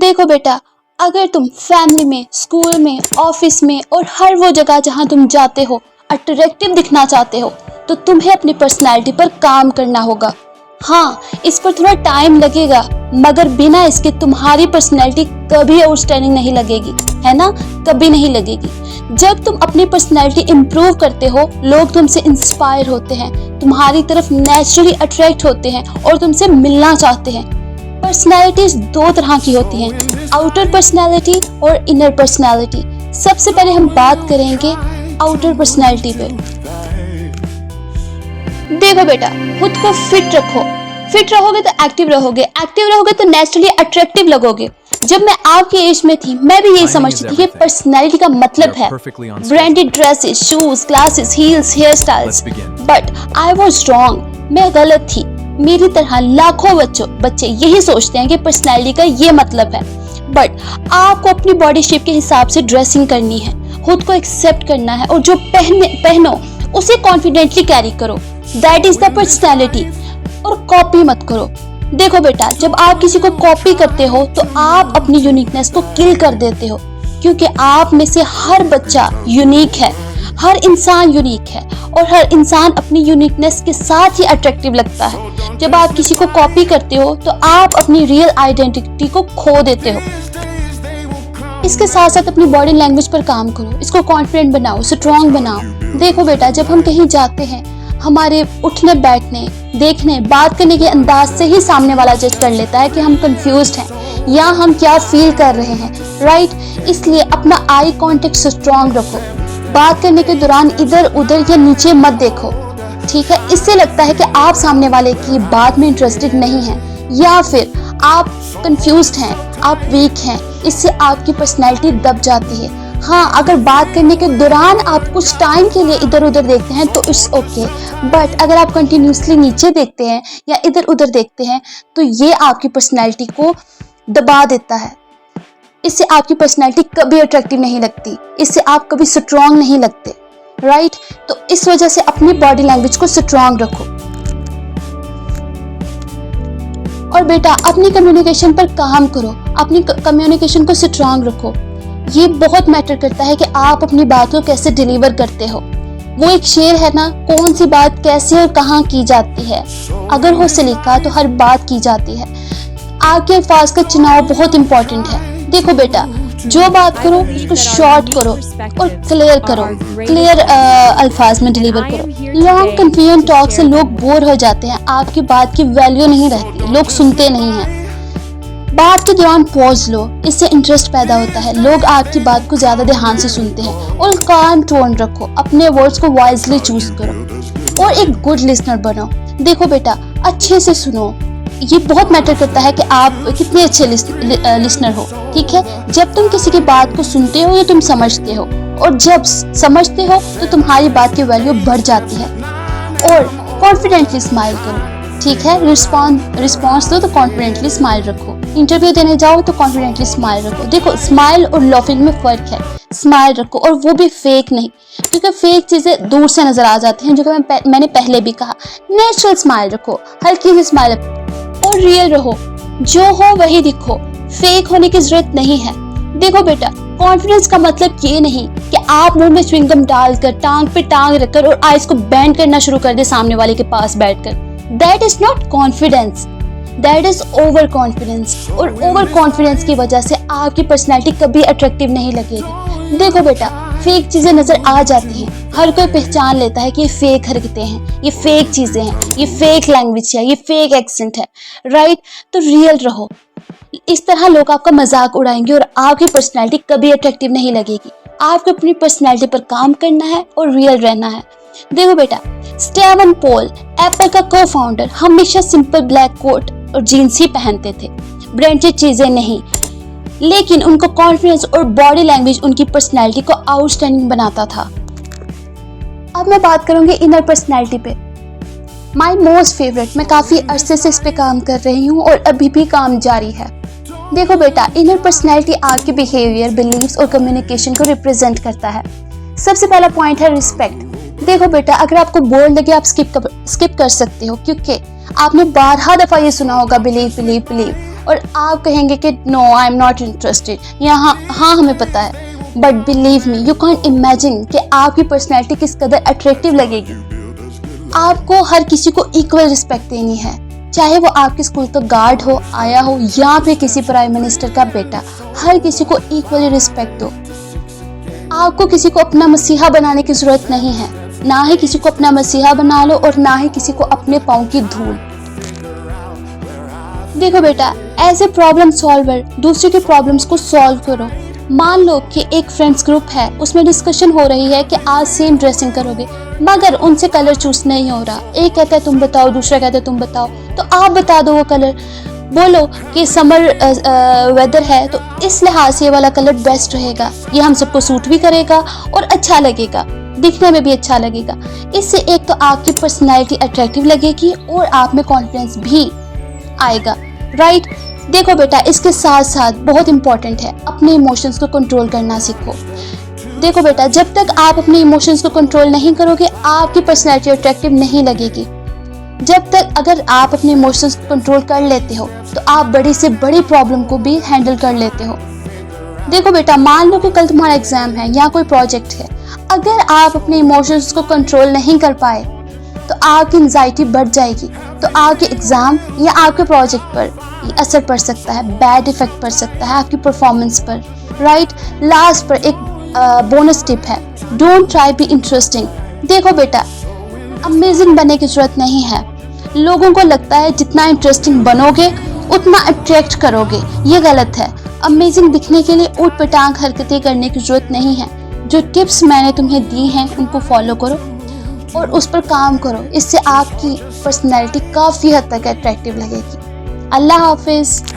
देखो बेटा, अगर तुम फैमिली में, स्कूल में, ऑफिस में और हर वो जगह जहाँ तुम जाते हो अट्रैक्टिव दिखना चाहते हो, तो तुम्हें अपनी पर्सनैलिटी पर काम करना होगा। हाँ, इस पर थोड़ा टाइम लगेगा, मगर बिना इसके तुम्हारी पर्सनैलिटी कभी आउटस्टैंडिंग नहीं लगेगी, है ना? कभी नहीं लगेगी। जब तुम अपनी पर्सनैलिटी इम्प्रूव करते हो, लोग तुमसे इंस्पायर होते हैं, तुम्हारी तरफ नेचुरली अट्रैक्ट होते हैं और तुमसे मिलना चाहते हैं। पर्सनैलिटीज दो तरह की होती हैं, आउटर पर्सनैलिटी और इनर पर्सनैलिटी। सबसे पहले हम बात करेंगे आउटर पर्सनैलिटी पे। देखो बेटा, खुद को फिट रखो। फिट रहोगे तो एक्टिव रहोगे तो नेचुरली अट्रैक्टिव लगोगे। जब मैं आपकी एज में थी, मैं भी यही समझती थी कि पर्सनैलिटी का मतलब है branded dresses, shoes, glasses, heels, hair styles. But I was wrong, मैं गलत थी। मेरी तरह लाखों बच्चे यही सोचते हैं कि पर्सनैलिटी का ये मतलब है। बट आपको अपनी बॉडी शेप के हिसाब से ड्रेसिंग करनी है, खुद को एक्सेप्ट करना है और जो पहनो उसे कॉन्फिडेंटली कैरी करो। That is the personality. और कॉपी मत करो। देखो बेटा, जब आप किसी को कॉपी करते हो तो आप अपनी यूनिकनेस को किल कर देते हो, क्योंकि आप में से हर बच्चा यूनिक है, हर इंसान यूनिक है और हर इंसान अपनी यूनिकनेस के साथ ही अट्रैक्टिव लगता है। जब आप किसी को कॉपी करते हो तो आप अपनी रियल आइडेंटिटी को खो देते हो। इसके साथ साथ अपनी बॉडी लैंग्वेज पर काम करो, इसको कॉन्फिडेंट बनाओ, स्ट्रॉन्ग बनाओ। देखो बेटा, जब हम कहीं जाते हैं, हमारे उठने बैठने, देखने, बात करने के अंदाज से ही सामने वाला जज कर लेता है कि हम कंफ्यूज्ड हैं या हम क्या फील कर रहे हैं, राइट? इसलिए अपना आई कांटेक्ट स्ट्रॉन्ग रखो। बात करने के दौरान इधर उधर या नीचे मत देखो, ठीक है? इससे लगता है कि आप सामने वाले की बात में इंटरेस्टेड नहीं हैं या फिर आप कंफ्यूज्ड हैं, आप वीक हैं। इससे आपकी पर्सनैलिटी दब जाती है। हाँ, अगर बात करने के दौरान आप कुछ टाइम के लिए इधर उधर देखते हैं तो इट्स ओके, बट अगर आप कंटिन्यूसली नीचे देखते हैं या इधर उधर देखते हैं तो ये आपकी पर्सनैलिटी को दबा देता है। इससे आपकी पर्सनैलिटी कभी अट्रैक्टिव नहीं लगती, इससे आप कभी स्ट्रॉन्ग नहीं लगते, राइट? तो इस वजह से अपनी बॉडी लैंग्वेज को स्ट्रॉन्ग रखो। और बेटा, अपनी कम्युनिकेशन पर काम करो, अपनी कम्युनिकेशन को स्ट्रॉन्ग रखो। ये बहुत मैटर करता है कि आप अपनी बात को कैसे डिलीवर करते हो। वो एक शेर है ना, कौन सी बात कैसे और कहाँ की जाती है, अगर हो सलीका तो हर बात की जाती है। आपके अल्फाज का चुनाव बहुत इंपॉर्टेंट है। देखो बेटा, जो बात करो उसको शॉर्ट करो और क्लियर अल्फाज में डिलीवर करो। लॉन्ग कन्फ्यूजन टॉक से लोग बोर हो जाते हैं, आपकी बात की वैल्यू नहीं रहती, लोग सुनते नहीं हैं। बात के दौरान पॉज लो, इससे इंटरेस्ट पैदा होता है, लोग आपकी बात को ज्यादा ध्यान से सुनते हैं। और काम टोन रखो, अपने वर्ड्स को वाइजली चूज करो और एक गुड लिसनर बनो। देखो बेटा, अच्छे से सुनो, ये बहुत मैटर करता है कि आप कितने अच्छे लिसनर हो, ठीक है? जब तुम किसी की बात को सुनते हो तो तुम समझते हो, और जब समझते हो तो तुम्हारी बात की वैल्यू बढ़ जाती है। और कॉन्फिडेंटली स्माइल करो, ठीक है? रिस्पॉन्स दो तो कॉन्फिडेंटली स्माइल रखो। इंटरव्यू देने जाओ तो कॉन्फिडेंटली स्माइल रखो। देखो, स्माइल और लाफिंग में फर्क है। स्माइल रखो, और वो भी फेक नहीं, क्योंकि फेक चीजें दूर से नजर आ जाती हैं, जो कि मैंने पहले भी कहा। नेचुरल स्माइल रखो, हल्की सी स्माइल रखो और रियल रहो, जो हो वही दिखो, फेक होने की जरूरत नहीं है। देखो बेटा, कॉन्फिडेंस का मतलब ये नहीं कि आप मुंह में च्युइंगम डालकर, टांग पे टांग रखकर और आइज को बैंड करना शुरू कर दे सामने वाले के पास बैठकर। That is not confidence, that is over confidence. और ओवर कॉन्फिडेंस की वजह से आपकी पर्सनैलिटी कभी अट्रैक्टिव नहीं लगेगी। देखो बेटा, फेक चीजें नजर आ जाती हैं, हर कोई पहचान लेता है कि ये फेक हरकतें हैं, ये फेक चीजें हैं, ये फेक लैंग्वेज है, ये फेक एक्सेंट है, राइट? तो रियल रहो। इस तरह लोग आपका मजाक उड़ाएंगे और आपकी पर्सनैलिटी कभी अट्रैक्टिव नहीं लगेगी। आपको अपनी पर्सनैलिटी पर काम करना है और रियल रहना है। देखो बेटा, स्टीवन पॉल, एप्पल का को-फाउंडर, हमेशा सिंपल ब्लैक कोट और जीन्स ही पहनते थे, ब्रांडेड चीजें नहीं, लेकिन उनको कॉन्फिडेंस और बॉडी लैंग्वेज उनकी पर्सनैलिटी को आउटस्टैंडिंग बनाता था। अब मैं बात करूंगी इनर पर्सनैलिटी पे। माय मोस्ट फेवरेट, मैं काफी अरसे से इस पे काम कर रही हूँ और अभी भी काम जारी है। देखो बेटा, इनर पर्सनैलिटी आपके बिहेवियर, बिलीव्स और कम्युनिकेशन को रिप्रेजेंट करता है। सबसे पहला पॉइंट है रिस्पेक्ट। देखो बेटा, अगर आपको बोर लगे आप स्किप कर सकते हो, क्योंकि आपने 12 दफा ये सुना होगा बिलीव बिलीव बिलीव, और आप कहेंगे कि no I am not interested या हाँ हमें पता है, but believe me you can imagine कि आपकी पर्सनैलिटी किस कदर अट्रैक्टिव लगेगी। आपको हर किसी को इक्वल रिस्पेक्ट देनी है, चाहे वो आपके स्कूल का गार्ड हो, आया हो, या फिर किसी प्राइम मिनिस्टर का बेटा, हर किसी को इक्वली रिस्पेक्ट दो। आपको किसी को अपना मसीहा बनाने की जरूरत नहीं है, ना ही किसी को अपना मसीहा बना लो और ना ही किसी को अपने पाँव की धूल। देखो बेटा, एज ए प्रॉब्लम सॉल्वर दूसरे के प्रॉब्लम्स को सॉल्व करो। मान लो कि एक फ्रेंड्स ग्रुप है, उसमें डिस्कशन हो रही है कि आज सेम ड्रेसिंग करोगे, मगर उनसे कलर चूज नहीं हो रहा। एक कहता है तुम बताओ, दूसरा कहता है तुम बताओ, तो आप बता दो वो कलर। बोलो कि समर वेदर है तो इस लिहाज से ये वाला कलर बेस्ट रहेगा, ये हम सबको सूट भी करेगा और अच्छा लगेगा, दिखने में भी अच्छा लगेगा। इससे एक तो आपकी पर्सनैलिटी अट्रैक्टिव लगेगी और आप में कॉन्फिडेंस भी आएगा, राइट। देखो बेटा, इसके साथ साथ बहुत इंपॉर्टेंट है अपने इमोशंस को कंट्रोल करना सीखो। देखो बेटा, जब तक आप अपने इमोशंस को कंट्रोल नहीं करोगे आपकी पर्सनैलिटी अट्रैक्टिव नहीं लगेगी। जब तक अगर आप अपने इमोशंस को कंट्रोल कर लेते हो तो आप बड़ी से बड़ी प्रॉब्लम को भी हैंडल कर लेते हो। देखो बेटा, मान लो कि कल तुम्हारा एग्जाम है या कोई प्रोजेक्ट है, अगर आप अपने इमोशंस को कंट्रोल नहीं कर पाए तो आपकी एंजाइटी बढ़ जाएगी, तो आपके एग्जाम या आपके प्रोजेक्ट पर असर पड़ सकता है, बैड इफेक्ट पड़ सकता है आपकी परफॉर्मेंस पर, राइट। लास्ट पर एक बोनस टिप है, डोंट ट्राई बी इंटरेस्टिंग। देखो बेटा, अमेजिंग बनने की जरूरत नहीं है। लोगों को लगता है जितना इंटरेस्टिंग बनोगे उतना अट्रैक्ट करोगे, ये गलत है। अमेजिंग दिखने के लिए ऊट पटांग हरकतें करने की जरूरत नहीं है। जो टिप्स मैंने तुम्हें दी हैं उनको फॉलो करो और उस पर काम करो, इससे आपकी पर्सनैलिटी काफ़ी हद तक अट्रैक्टिव लगेगी। अल्लाह हाफिज़।